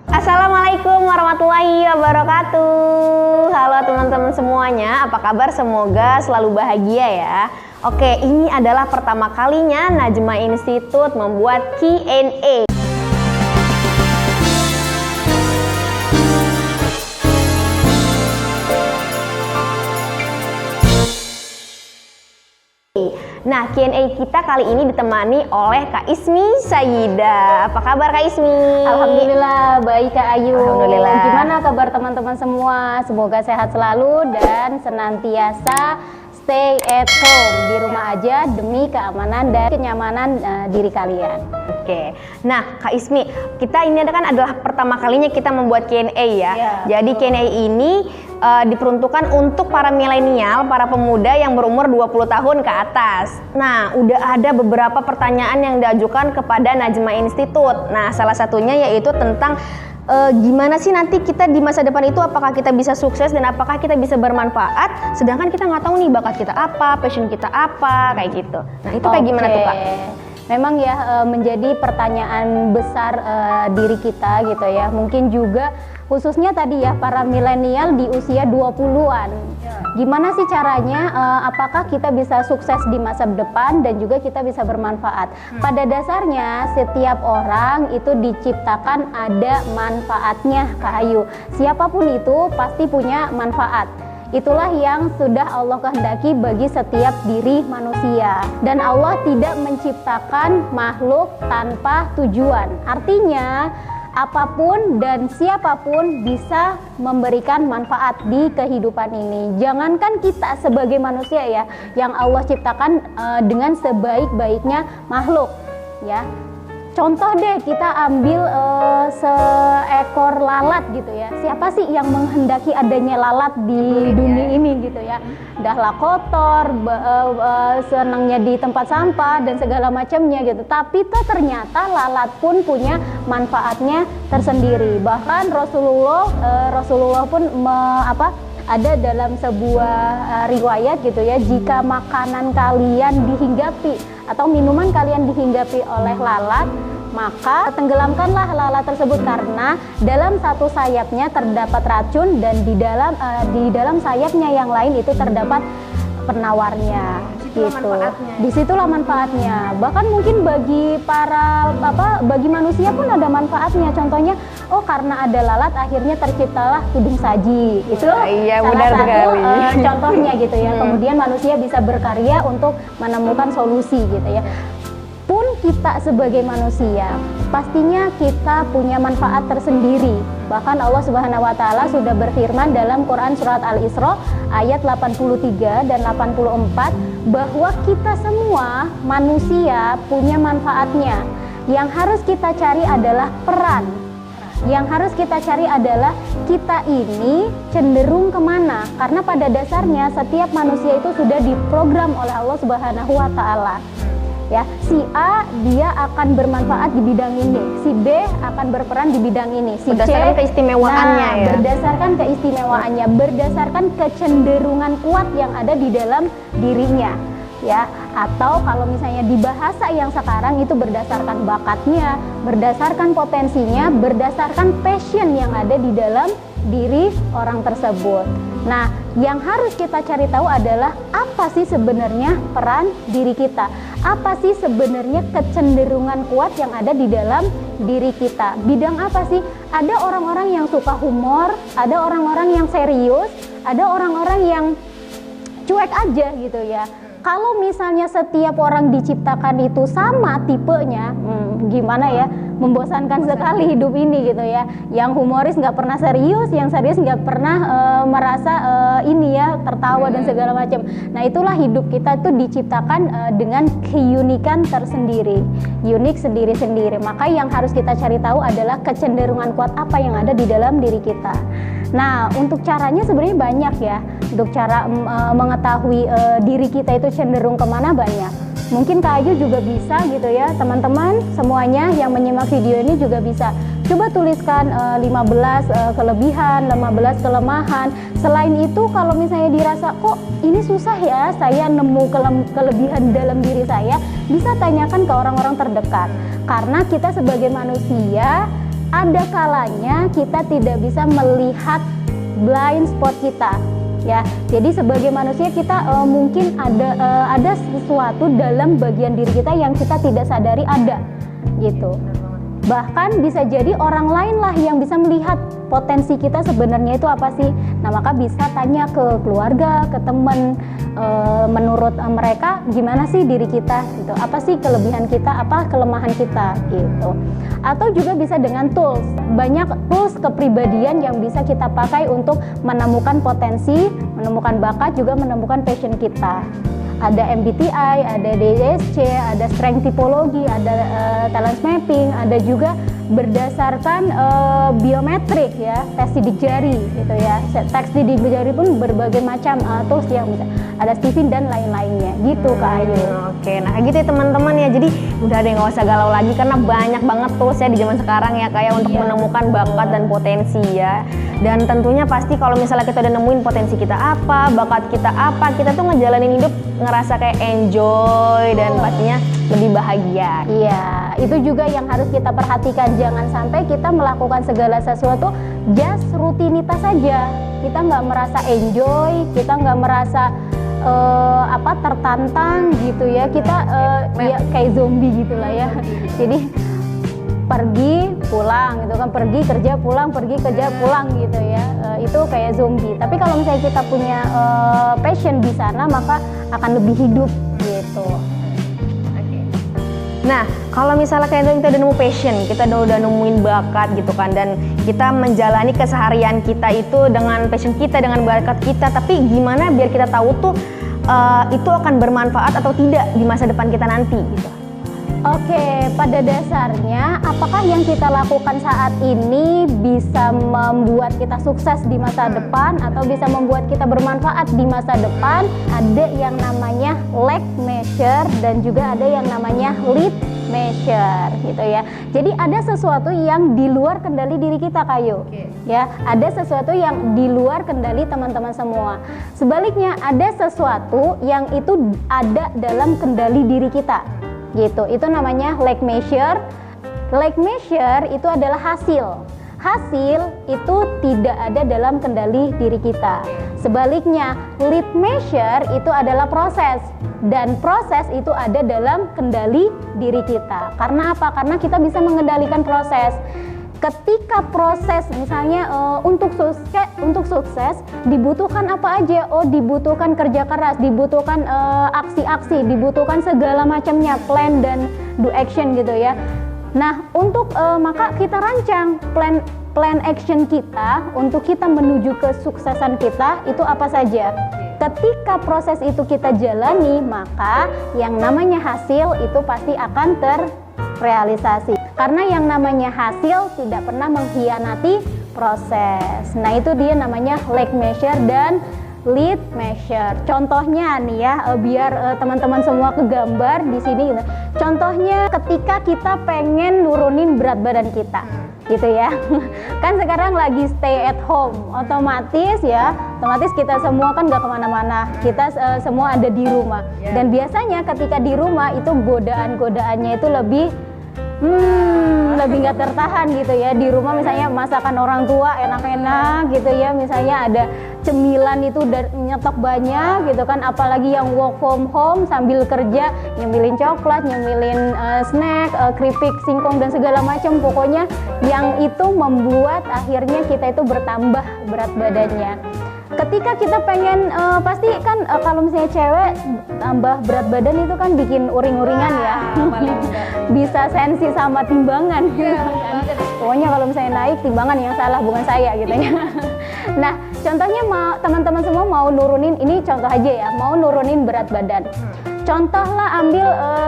Assalamualaikum warahmatullahi wabarakatuh. Halo teman-teman semuanya, apa kabar? Semoga selalu bahagia ya. Oke, ini adalah pertama kalinya Najma Institute membuat Q&A. Nah, Q&A kita kali ini ditemani oleh Kak Ismi Sayida. Apa kabar Kak Ismi? Alhamdulillah, baik Kak Ayu. Alhamdulillah. Gimana kabar teman-teman semua? Semoga sehat selalu dan senantiasa stay at home, di rumah aja demi keamanan dan kenyamanan diri kalian. Oke, nah Kak Ismi, kita ini adalah pertama kalinya kita membuat Q&A ya. Jadi Q&A ini diperuntukkan untuk para milenial, para pemuda yang berumur 20 tahun ke atas. Nah, udah ada beberapa pertanyaan yang diajukan kepada Najma Institute. Nah, salah satunya yaitu tentang gimana sih nanti kita di masa depan itu, apakah kita bisa sukses dan apakah kita bisa bermanfaat, sedangkan kita nggak tahu nih bakat kita apa, passion kita apa, kayak gitu. Nah, itu kayak gimana tuh Kak? Memang ya menjadi pertanyaan besar diri kita gitu ya. Mungkin juga khususnya tadi ya para milenial di usia 20-an. Gimana sih caranya, apakah kita bisa sukses di masa depan dan juga kita bisa bermanfaat? Pada dasarnya setiap orang itu diciptakan ada manfaatnya Kak Ayu. Siapapun itu pasti punya manfaat. Itulah yang sudah Allah kehendaki bagi setiap diri manusia. Dan Allah tidak menciptakan makhluk tanpa tujuan. Artinya apapun dan siapapun bisa memberikan manfaat di kehidupan ini. Jangankan kita sebagai manusia ya, yang Allah ciptakan dengan sebaik-baiknya makhluk ya. Contoh deh, kita ambil seekor lalat gitu ya. Siapa sih yang menghendaki adanya lalat di dunia ini gitu ya? Dahlah kotor, senangnya di tempat sampah dan segala macamnya gitu. Tapi tuh ternyata lalat pun punya manfaatnya tersendiri. Bahkan Rasulullah pun ada dalam sebuah riwayat gitu ya, jika makanan kalian dihinggapi atau minuman kalian dihinggapi oleh lalat, maka tenggelamkanlah lalat tersebut karena dalam satu sayapnya terdapat racun dan di dalam sayapnya yang lain itu terdapat penawarnya. Disitulah manfaatnya. Bahkan mungkin bagi bagi manusia pun ada manfaatnya. Contohnya, karena ada lalat akhirnya terciptalah tudung saji. Itu salah satu contohnya gitu ya. Kemudian manusia bisa berkarya untuk menemukan solusi gitu ya. Pun kita sebagai manusia pastinya kita punya manfaat tersendiri. Bahkan Allah Subhanahu wa taala sudah berfirman dalam Quran surat Al-Isra ayat 83 dan 84 bahwa kita semua manusia punya manfaatnya. Yang harus kita cari adalah peran. Yang harus kita cari adalah kita ini cenderung kemana. Karena pada dasarnya setiap manusia itu sudah diprogram oleh Allah Subhanahu wa taala. Ya, si A dia akan bermanfaat di bidang ini, si B akan berperan di bidang ini, si berdasarkan C keistimewaannya ya. Berdasarkan keistimewaannya, berdasarkan kecenderungan kuat yang ada di dalam dirinya. Ya, atau kalau misalnya di bahasa yang sekarang itu berdasarkan bakatnya, berdasarkan potensinya, berdasarkan passion yang ada di dalam diri orang tersebut. Nah, yang harus kita cari tahu adalah apa sih sebenarnya peran diri kita? Apa sih sebenarnya kecenderungan kuat yang ada di dalam diri kita? Bidang apa sih? Ada orang-orang yang suka humor, ada orang-orang yang serius, ada orang-orang yang cuek aja gitu ya. Kalau misalnya setiap orang diciptakan itu sama tipenya, gimana ya, membosankan sekali hidup ini gitu ya. Yang humoris nggak pernah serius, yang serius nggak pernah merasa tertawa dan segala macam. Nah, itulah hidup kita itu diciptakan dengan keunikan tersendiri, unik sendiri-sendiri. Maka yang harus kita cari tahu adalah kecenderungan kuat apa yang ada di dalam diri kita. Nah, untuk caranya sebenarnya banyak ya. Untuk cara mengetahui diri kita itu cenderung kemana banyak. Mungkin Kak Ayu juga bisa gitu ya, teman-teman semuanya yang menyimak video ini juga bisa. Coba tuliskan 15 kelebihan, 15 kelemahan. Selain itu kalau misalnya dirasa kok ini susah ya saya nemu kelebihan dalam diri saya, bisa tanyakan ke orang-orang terdekat. Karena kita sebagai manusia ada kalanya kita tidak bisa melihat blind spot kita ya. Jadi sebagai manusia kita mungkin ada sesuatu dalam bagian diri kita yang kita tidak sadari ada gitu. Bahkan bisa jadi orang lain lah yang bisa melihat potensi kita sebenarnya itu apa sih. Nah, maka bisa tanya ke keluarga, ke teman, menurut mereka gimana sih diri kita gitu. Apa sih kelebihan kita, apa kelemahan kita gitu. Atau juga bisa dengan tools. Banyak tools kepribadian yang bisa kita pakai untuk menemukan potensi, menemukan bakat, juga menemukan passion kita. Ada MBTI, ada DSC, ada strength typology, ada talent mapping, ada juga berdasarkan biometrik ya, tes sidik jari gitu ya. Tes sidik jari pun berbagai macam tools yang bisa. Ada Steven dan lain-lainnya gitu Kak Ayu. Oke, nah gitu ya teman-teman ya. Jadi udah deh nggak usah galau lagi karena banyak banget tools ya di zaman sekarang ya kayak untuk menemukan bakat dan potensi ya. Dan tentunya pasti kalau misalnya kita udah nemuin potensi kita apa, bakat kita apa, kita tuh ngejalanin hidup ngerasa kayak enjoy dan pastinya lebih bahagia. Iya, itu juga yang harus kita perhatikan. Jangan sampai kita melakukan segala sesuatu just rutinitas saja. Kita nggak merasa enjoy, kita nggak merasa tertantang gitu ya. Kita ya kayak zombie gitulah ya. Jadi pergi pulang gitu kan, pergi kerja pulang, pergi kerja pulang gitu ya. Itu kayak zombie. Tapi kalau misalnya kita punya passion di sana, maka akan lebih hidup gitu. Nah, kalau misalnya kita udah nemu passion, kita udah nemuin bakat gitu kan, dan kita menjalani keseharian kita itu dengan passion kita, dengan bakat kita, tapi gimana biar kita tahu tuh itu akan bermanfaat atau tidak di masa depan kita nanti gitu. Oke, pada dasarnya apakah yang kita lakukan saat ini bisa membuat kita sukses di masa depan atau bisa membuat kita bermanfaat di masa depan? Ada yang namanya lag measure dan juga ada yang namanya lead measure gitu ya. Jadi ada sesuatu yang di luar kendali diri kita Kayu. Ya, ada sesuatu yang di luar kendali teman-teman semua. Sebaliknya ada sesuatu yang itu ada dalam kendali diri kita. Gitu. Itu namanya lag measure. Lag measure itu adalah hasil. Hasil itu tidak ada dalam kendali diri kita. Sebaliknya, lead measure itu adalah proses, dan proses itu ada dalam kendali diri kita. Karena apa? Karena kita bisa mengendalikan proses. Ketika proses misalnya untuk sukses dibutuhkan apa aja? Oh, dibutuhkan kerja keras, dibutuhkan aksi-aksi, dibutuhkan segala macamnya, plan dan do action gitu ya. Nah, untuk maka kita rancang plan action kita untuk kita menuju kesuksesan kita itu apa saja. Ketika proses itu kita jalani, maka yang namanya hasil itu pasti akan terrealisasi. Karena yang namanya hasil tidak pernah mengkhianati proses. Nah, itu dia namanya lag measure dan lead measure. Contohnya nih ya, biar teman-teman semua kegambar di sini gitu. Contohnya ketika kita pengen nurunin berat badan kita. Gitu ya. Kan sekarang lagi stay at home, otomatis kita semua kan gak kemana-mana, kita semua ada di rumah. Dan biasanya ketika di rumah itu godaan-godaannya itu lebih nggak tertahan gitu ya. Di rumah misalnya masakan orang tua enak-enak gitu ya, misalnya ada cemilan itu udah nyetok banyak gitu kan, apalagi yang work from home sambil kerja nyemilin coklat, nyemilin snack, keripik, singkong dan segala macam, pokoknya yang itu membuat akhirnya kita itu bertambah berat badannya. Ketika kita pengen pasti kan kalau misalnya cewek tambah berat badan itu kan bikin uring-uringan ya. Bisa sensi sama timbangan. Pokoknya kalau misalnya naik timbangan yang salah, bukan saya gitu ya. Nah, contohnya teman-teman semua mau nurunin, ini contoh aja ya, mau nurunin berat badan. Contohlah ambil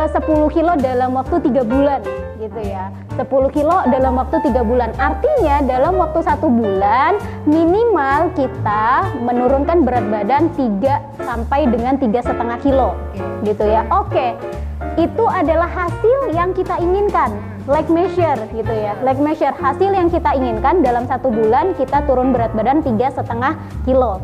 10 kilo dalam waktu 3 bulan gitu ya. 10 kilo dalam waktu 3 bulan. Artinya dalam waktu 1 bulan minimal kita menurunkan berat badan 3 sampai dengan 3,5 kilo gitu ya. Oke. Itu adalah hasil yang kita inginkan. Lag measure gitu ya. Lag measure hasil yang kita inginkan dalam 1 bulan kita turun berat badan 3,5 kilo.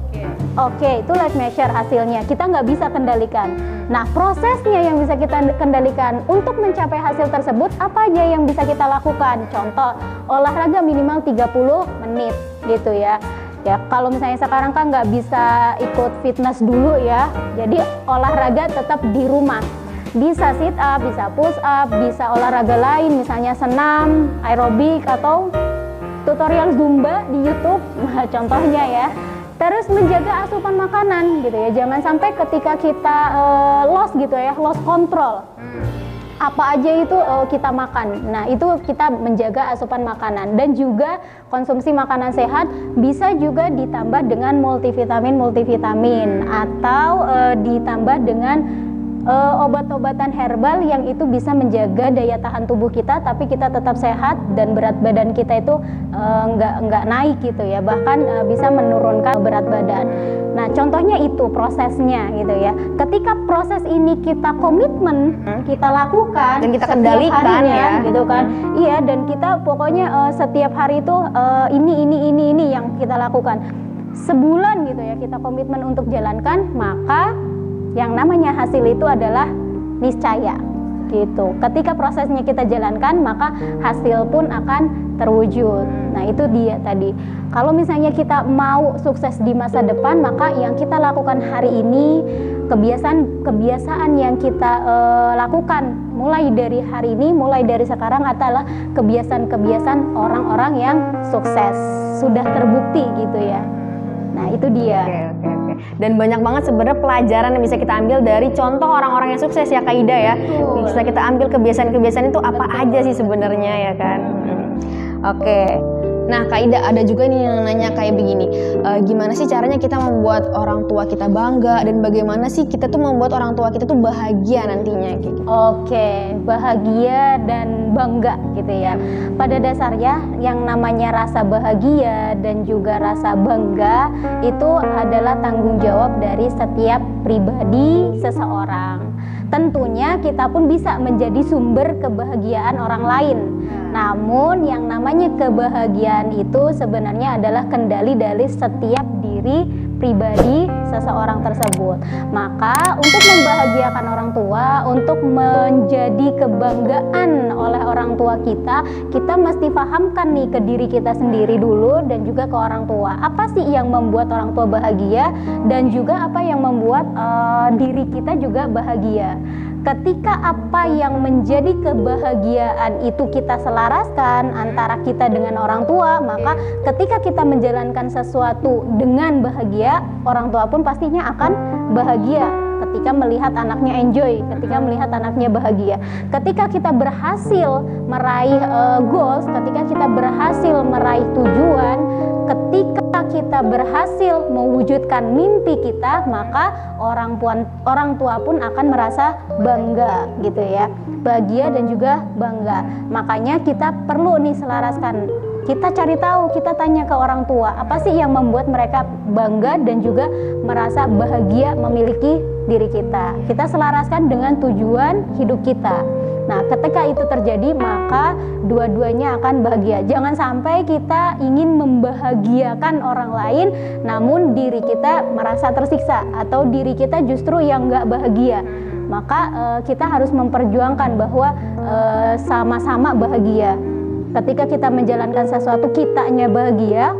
Oke, itu life measure hasilnya, kita nggak bisa kendalikan. Nah, prosesnya yang bisa kita kendalikan untuk mencapai hasil tersebut, apa aja yang bisa kita lakukan? Contoh, olahraga minimal 30 menit gitu ya. Ya, kalau misalnya sekarang kan nggak bisa ikut fitness dulu ya, jadi olahraga tetap di rumah. Bisa sit up, bisa push up, bisa olahraga lain, misalnya senam, aerobik, atau tutorial Zumba di YouTube, contohnya ya. Terus menjaga asupan makanan gitu ya, jangan sampai ketika kita lost gitu ya, lost control. Apa aja itu kita makan. Nah, itu kita menjaga asupan makanan, dan juga konsumsi makanan sehat bisa juga ditambah dengan multivitamin atau ditambah dengan obat-obatan herbal yang itu bisa menjaga daya tahan tubuh kita, tapi kita tetap sehat dan berat badan kita itu nggak naik gitu ya, bahkan bisa menurunkan berat badan. Nah, contohnya itu prosesnya gitu ya. Ketika proses ini kita komitmen, kita lakukan dan kita kendalikan ya, gitu kan. Iya, dan kita pokoknya setiap hari itu ini yang kita lakukan. Sebulan gitu ya, kita komitmen untuk jalankan, maka yang namanya hasil itu adalah niscaya gitu. Ketika prosesnya kita jalankan, maka hasil pun akan terwujud. Nah, itu dia tadi. Kalau misalnya kita mau sukses di masa depan, maka yang kita lakukan hari ini, kebiasaan yang kita lakukan mulai dari hari ini, mulai dari sekarang adalah kebiasaan-kebiasaan orang-orang yang sukses, sudah terbukti gitu ya. Nah, itu dia. Oke. Dan banyak banget sebenarnya pelajaran yang bisa kita ambil dari contoh orang-orang yang sukses ya, Kak Ida ya. Bisa kita ambil kebiasaan-kebiasaan itu apa aja sih sebenarnya ya kan. Oke. Nah, Kak Ida, ada juga nih yang nanya kayak begini, gimana sih caranya kita membuat orang tua kita bangga, dan bagaimana sih kita tuh membuat orang tua kita tuh bahagia nantinya gitu. Oke, bahagia dan bangga gitu ya. Pada dasarnya yang namanya rasa bahagia dan juga rasa bangga itu adalah tanggung jawab dari setiap pribadi seseorang. Tentunya kita pun bisa menjadi sumber kebahagiaan orang lain. Namun yang namanya kebahagiaan itu sebenarnya adalah kendali dari setiap diri pribadi seseorang tersebut. Maka untuk membahagiakan orang tua, untuk menjadi kebanggaan oleh orang tua kita mesti pahamkan nih ke diri kita sendiri dulu dan juga ke orang tua. Apa sih yang membuat orang tua bahagia, dan juga apa yang membuat diri kita juga bahagia. Ketika apa yang menjadi kebahagiaan itu kita selaraskan antara kita dengan orang tua, maka ketika kita menjalankan sesuatu dengan bahagia, orang tua pun pastinya akan bahagia ketika melihat anaknya enjoy, ketika melihat anaknya bahagia. Ketika kita berhasil meraih goals, ketika kita berhasil meraih tujuan, ketika kita berhasil mewujudkan mimpi kita, maka orang tua pun akan merasa bangga gitu ya, bahagia dan juga bangga. Makanya kita perlu nih selaraskan, kita cari tahu, kita tanya ke orang tua, apa sih yang membuat mereka bangga dan juga merasa bahagia memiliki diri kita. Kita selaraskan dengan tujuan hidup kita. Nah, ketika itu terjadi, maka dua-duanya akan bahagia. Jangan sampai kita ingin membahagiakan orang lain, namun diri kita merasa tersiksa, atau diri kita justru yang nggak bahagia. Maka kita harus memperjuangkan bahwa sama-sama bahagia. Ketika kita menjalankan sesuatu, kitanya bahagia,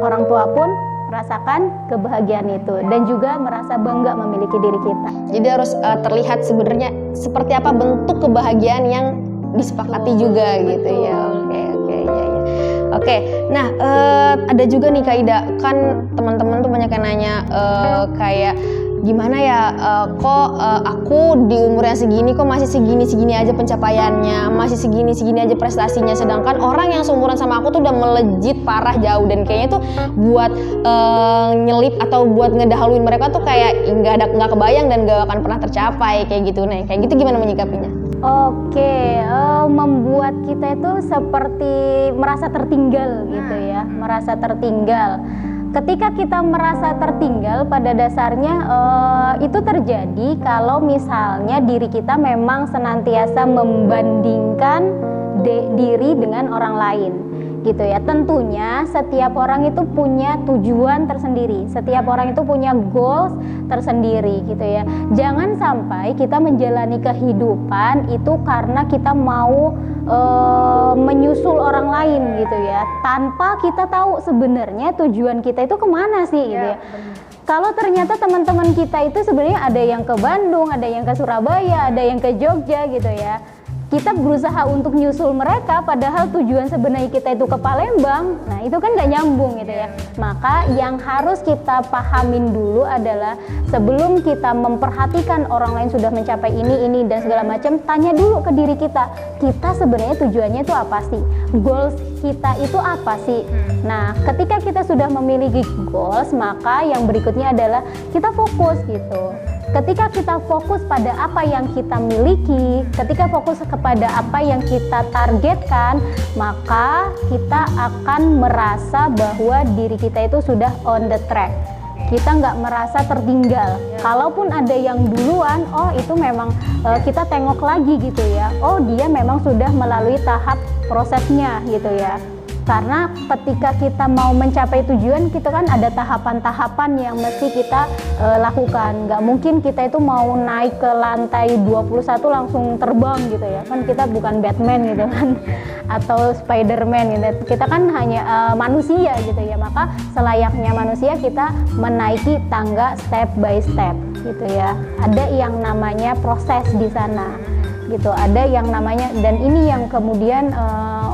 orang tua pun merasakan kebahagiaan itu dan juga merasa bangga memiliki diri kita. Jadi harus terlihat sebenarnya seperti apa bentuk kebahagiaan yang disepakati juga gitu ya. Oke. Nah, ada juga nih Kak Ida, kan teman-teman tuh banyak yang nanya kayak gimana ya, kok aku di umur yang segini kok masih segini aja pencapaiannya, masih segini aja prestasinya, sedangkan orang yang seumuran sama aku tuh udah melejit parah jauh, dan kayaknya tuh buat nyelip atau buat ngedahuluin mereka tuh kayak nggak kebayang dan nggak akan pernah tercapai kayak gitu. Nih kayak gitu gimana menyikapinya? Oke, membuat kita itu seperti merasa tertinggal gitu ya, merasa tertinggal. Ketika kita merasa tertinggal, pada dasarnya itu terjadi kalau misalnya diri kita memang senantiasa membandingkan diri dengan orang lain. gitu ya. Tentunya setiap orang itu punya tujuan tersendiri, setiap orang itu punya goals tersendiri gitu ya. Jangan sampai kita menjalani kehidupan itu karena kita mau menyusul orang lain gitu ya, tanpa kita tahu sebenarnya tujuan kita itu kemana sih gitu ya. Kalau ternyata teman-teman kita itu sebenarnya ada yang ke Bandung, ada yang ke Surabaya, ada yang ke Jogja gitu ya. Kita berusaha untuk nyusul mereka padahal tujuan sebenarnya kita itu ke Palembang. Nah, itu kan nggak nyambung gitu ya. Maka yang harus kita pahamin dulu adalah sebelum kita memperhatikan orang lain sudah mencapai ini dan segala macam, tanya dulu ke diri kita. Kita sebenarnya tujuannya itu apa sih? Goals kita itu apa sih? Nah, ketika kita sudah memiliki goals, maka yang berikutnya adalah kita fokus gitu. Ketika kita fokus pada apa yang kita miliki, ketika fokus kepada apa yang kita targetkan, maka kita akan merasa bahwa diri kita itu sudah on the track. Kita nggak merasa tertinggal. Kalaupun ada yang duluan, oh itu memang kita tengok lagi gitu ya. Oh dia memang sudah melalui tahap prosesnya gitu ya. Karena ketika kita mau mencapai tujuan, kita kan ada tahapan-tahapan yang mesti kita lakukan. Nggak mungkin kita itu mau naik ke lantai 21 langsung terbang gitu ya. Kan kita bukan Batman gitu kan, atau Spiderman gitu. Kita kan hanya manusia gitu ya. Maka selayaknya manusia kita menaiki tangga step by step gitu ya. Ada yang namanya proses di sana gitu, ada yang namanya, dan ini yang kemudian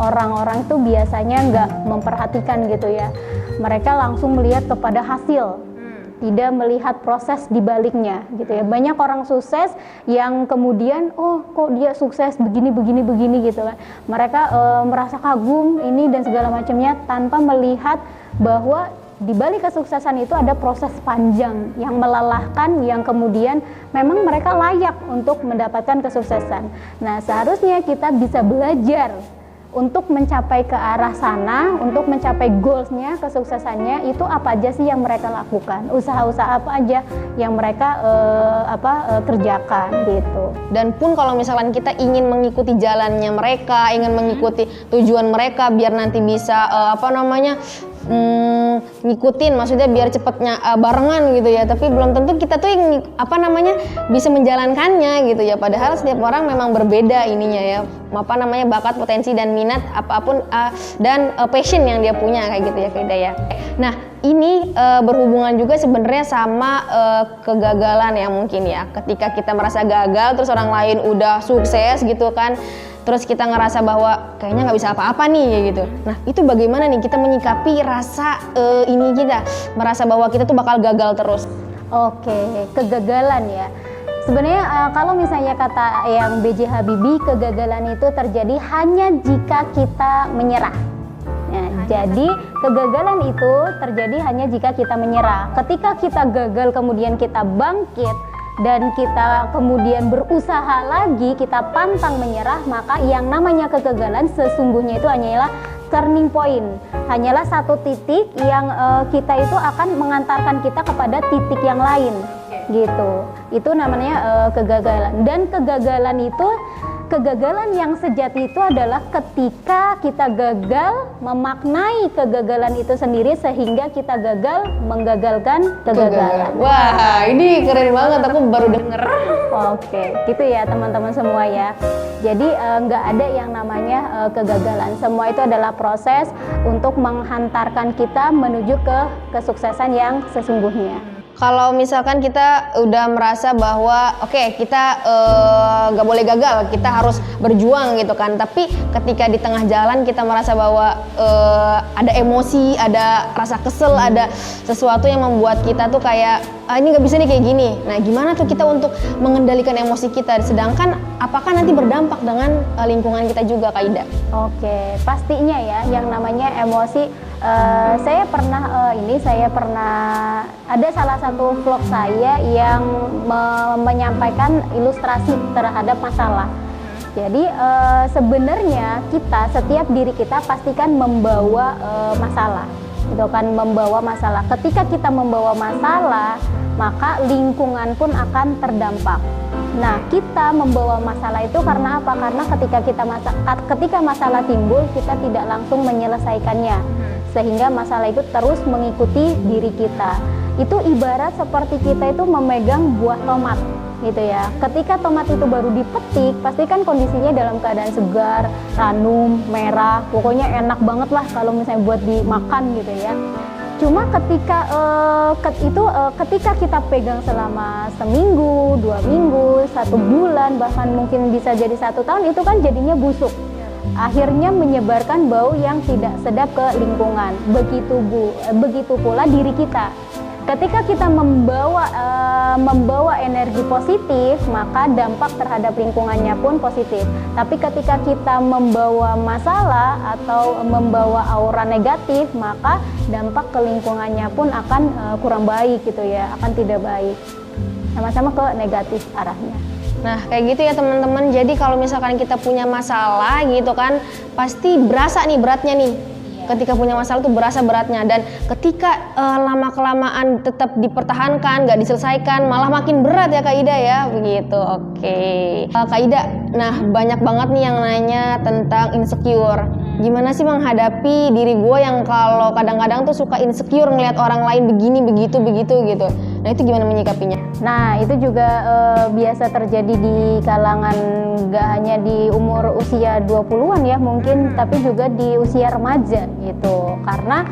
orang-orang itu biasanya nggak memperhatikan gitu ya. Mereka langsung melihat kepada hasil, tidak melihat proses di baliknya gitu ya. Banyak orang sukses yang kemudian oh kok dia sukses begini gitu kan. Mereka merasa kagum ini dan segala macamnya tanpa melihat bahwa di balik kesuksesan itu ada proses panjang yang melelahkan, yang kemudian memang mereka layak untuk mendapatkan kesuksesan. Nah, seharusnya kita bisa belajar untuk mencapai ke arah sana, untuk mencapai goalsnya, kesuksesannya, itu apa aja sih yang mereka lakukan, usaha-usaha apa aja yang mereka kerjakan gitu. Dan pun kalau misalkan kita ingin mengikuti jalannya mereka, ingin mengikuti tujuan mereka biar nanti bisa ngikutin, maksudnya biar cepetnya barengan gitu ya, tapi belum tentu kita tuh yang bisa menjalankannya gitu ya. Padahal setiap orang memang berbeda ininya ya, bakat, potensi dan minat apapun dan passion yang dia punya kayak gitu ya Kak Ida ya. Nah, ini berhubungan juga sebenarnya sama kegagalan ya mungkin ya. Ketika kita merasa gagal terus orang lain udah sukses gitu kan, terus kita ngerasa bahwa kayaknya nggak bisa apa-apa nih gitu. Nah, itu bagaimana nih kita menyikapi rasa ini kita, merasa bahwa kita tuh bakal gagal terus? Oke, kegagalan ya. Sebenarnya kalau misalnya kata yang B.J. Habibie, kegagalan itu terjadi hanya jika kita menyerah. Nah, jadi kegagalan itu terjadi hanya jika kita menyerah. Ketika kita gagal kemudian kita bangkit dan kita kemudian berusaha lagi, kita pantang menyerah, maka yang namanya kegagalan sesungguhnya itu hanyalah turning point, hanyalah satu titik yang kita itu akan mengantarkan kita kepada titik yang lain gitu. Itu namanya kegagalan. Dan kegagalan yang sejati itu adalah ketika kita gagal memaknai kegagalan itu sendiri sehingga kita gagal menggagalkan kegagalan. Wah, ini keren banget, aku baru denger. Oke, gitu ya teman-teman semua ya. Jadi nggak ada yang namanya kegagalan. Semua itu adalah proses untuk menghantarkan kita menuju ke kesuksesan yang sesungguhnya. Kalau misalkan kita udah merasa bahwa oke, kita nggak boleh gagal, kita harus berjuang gitu kan. Tapi ketika di tengah jalan kita merasa bahwa ada emosi, ada rasa kesel, ada sesuatu yang membuat kita tuh kayak ini nggak bisa nih kayak gini. Nah, gimana tuh kita untuk mengendalikan emosi kita? Sedangkan apakah nanti berdampak dengan lingkungan kita juga, Kak Ida? Oke, pastinya ya yang namanya emosi. Saya pernah ada salah satu vlog saya yang menyampaikan ilustrasi terhadap masalah. Jadi sebenarnya setiap diri kita pastikan membawa masalah, gitu kan, membawa masalah. Ketika kita membawa masalah, maka lingkungan pun akan terdampak. Nah, kita membawa masalah itu karena apa? Karena ketika masalah timbul, kita tidak langsung menyelesaikannya, sehingga masalah itu terus mengikuti diri kita. Itu ibarat seperti kita itu memegang buah tomat, gitu ya. Ketika tomat itu baru dipetik, pasti kan kondisinya dalam keadaan segar, ranum, merah, pokoknya enak banget lah kalau misalnya buat dimakan gitu ya. Cuma ketika kita pegang selama seminggu, 2 minggu, 1 bulan, bahkan mungkin bisa jadi 1 tahun, itu kan jadinya busuk. Akhirnya menyebarkan bau yang tidak sedap ke lingkungan. Begitu pula diri kita. Ketika kita membawa energi positif, maka dampak terhadap lingkungannya pun positif. Tapi ketika kita membawa masalah atau membawa aura negatif, maka dampak ke lingkungannya pun akan kurang baik gitu ya, akan tidak baik. Sama-sama ke negatif arahnya. Nah, kayak gitu ya teman-teman. Jadi kalau misalkan kita punya masalah gitu kan, pasti berasa nih beratnya nih. Ketika punya masalah tuh berasa beratnya, dan ketika lama-kelamaan tetap dipertahankan, nggak diselesaikan, malah makin berat ya Kak Ida ya, begitu. Oke. Kak Ida, nah banyak banget nih yang nanya tentang insecure. Gimana sih menghadapi diri gue yang kalau kadang-kadang tuh suka insecure ngelihat orang lain begini, begitu gitu. Nah itu gimana menyikapinya? Nah itu juga biasa terjadi di kalangan gak hanya di umur usia 20-an ya mungkin, tapi juga di usia remaja gitu. Karena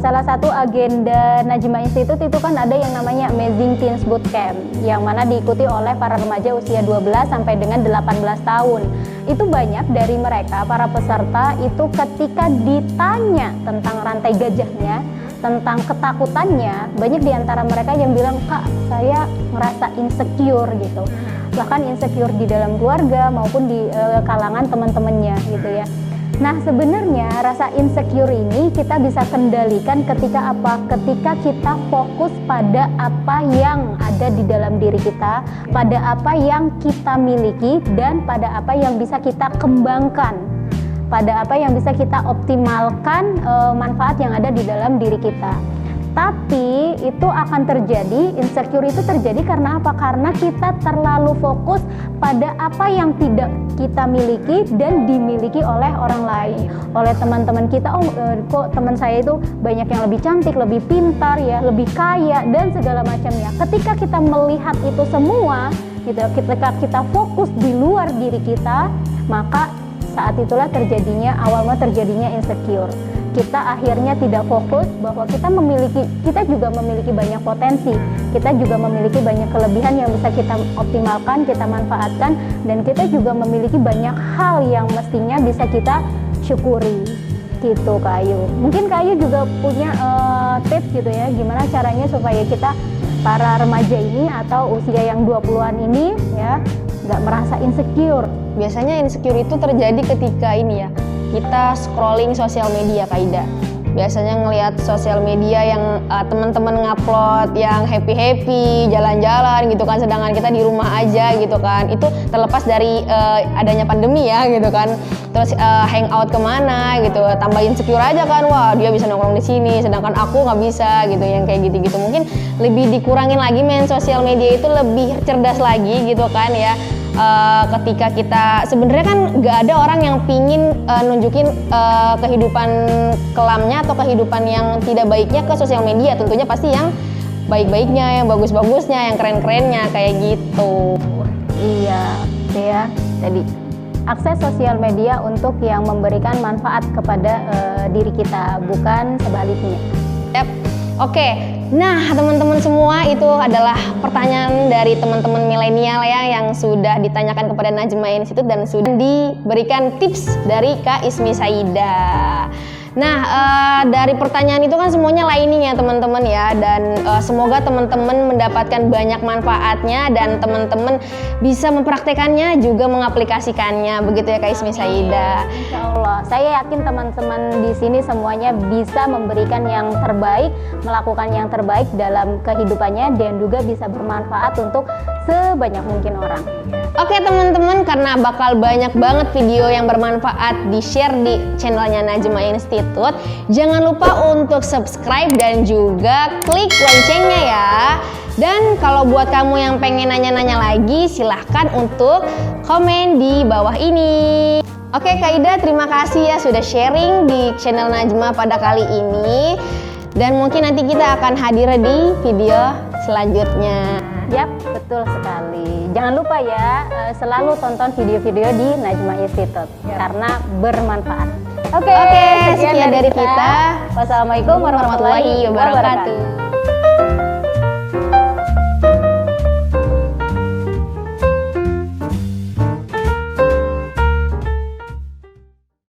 salah satu agenda Najma Institute itu kan ada yang namanya Amazing Teens Bootcamp, yang mana diikuti oleh para remaja usia 12 sampai dengan 18 tahun. Itu banyak dari mereka, para peserta itu ketika ditanya tentang rantai gajahnya, tentang ketakutannya, banyak di antara mereka yang bilang, Kak, saya ngerasa insecure gitu. Bahkan insecure di dalam keluarga maupun di kalangan teman-temannya gitu ya. Nah sebenarnya rasa insecure ini kita bisa kendalikan ketika apa? Ketika kita fokus pada apa yang ada di dalam diri kita, pada apa yang kita miliki, dan pada apa yang bisa kita kembangkan, pada apa yang bisa kita optimalkan manfaat yang ada di dalam diri kita. Tapi itu akan terjadi, insecure itu terjadi karena apa? Karena kita terlalu fokus pada apa yang tidak kita miliki dan dimiliki oleh orang lain, oleh teman-teman kita. Kok teman saya itu banyak yang lebih cantik, lebih pintar ya, lebih kaya dan segala macamnya. Ketika kita melihat itu semua, gitu, ketika kita fokus di luar diri kita, maka saat itulah awalnya terjadinya insecure. Kita akhirnya tidak fokus bahwa kita juga memiliki banyak potensi, kita juga memiliki banyak kelebihan yang bisa kita optimalkan, kita manfaatkan, dan kita juga memiliki banyak hal yang mestinya bisa kita syukuri gitu Kak Ayu. Mungkin Kak Ayu juga punya tips gitu ya, gimana caranya supaya kita para remaja ini atau usia yang 20-an ini ya nggak merasa insecure. Biasanya insecure itu terjadi ketika ini ya, kita scrolling sosial media Kak Ida. Biasanya ngelihat sosial media yang teman-teman ngupload yang happy-happy, jalan-jalan gitu kan, sedangkan kita di rumah aja gitu kan. Itu terlepas dari adanya pandemi ya gitu kan. Terus hangout kemana gitu, tambah insecure aja kan, wah dia bisa nongkrong di sini, sedangkan aku nggak bisa gitu, yang kayak gitu-gitu. Mungkin lebih dikurangin lagi main sosial media itu, lebih cerdas lagi gitu kan ya. Ketika kita sebenarnya kan nggak ada orang yang pingin nunjukin kehidupan kelamnya atau kehidupan yang tidak baiknya ke sosial media. Tentunya pasti yang baik-baiknya, yang bagus-bagusnya, yang keren-kerennya kayak gitu. Iya ya, jadi akses sosial media untuk yang memberikan manfaat kepada diri kita, bukan sebaliknya. Yep. Oke, nah teman-teman semua, itu adalah pertanyaan dari teman-teman milenial ya yang sudah ditanyakan kepada Najma Institute dan sudah diberikan tips dari Kak Ismi Saida. Nah, dari pertanyaan itu kan semuanya lining ya teman-teman ya, dan semoga teman-teman mendapatkan banyak manfaatnya dan teman-teman bisa mempraktekannya juga mengaplikasikannya, begitu ya Kak Ismi Saida. Insya Allah, saya yakin teman-teman di sini semuanya bisa memberikan yang terbaik, melakukan yang terbaik dalam kehidupannya, dan juga bisa bermanfaat untuk sebanyak mungkin orang. Oke teman-teman, karena bakal banyak banget video yang bermanfaat di-share di channelnya Najma Institute, jangan lupa untuk subscribe dan juga klik loncengnya ya. Dan kalau buat kamu yang pengen nanya-nanya lagi, silahkan untuk komen di bawah ini. Oke Kak Ida, terima kasih ya sudah sharing di channel Najma pada kali ini. Dan mungkin nanti kita akan hadir di video selanjutnya. Yap, betul sekali. Jangan lupa ya, selalu tonton video-video di Najma Institute karena bermanfaat. Oke, sekian dari kita. Wassalamualaikum warahmatullahi wabarakatuh.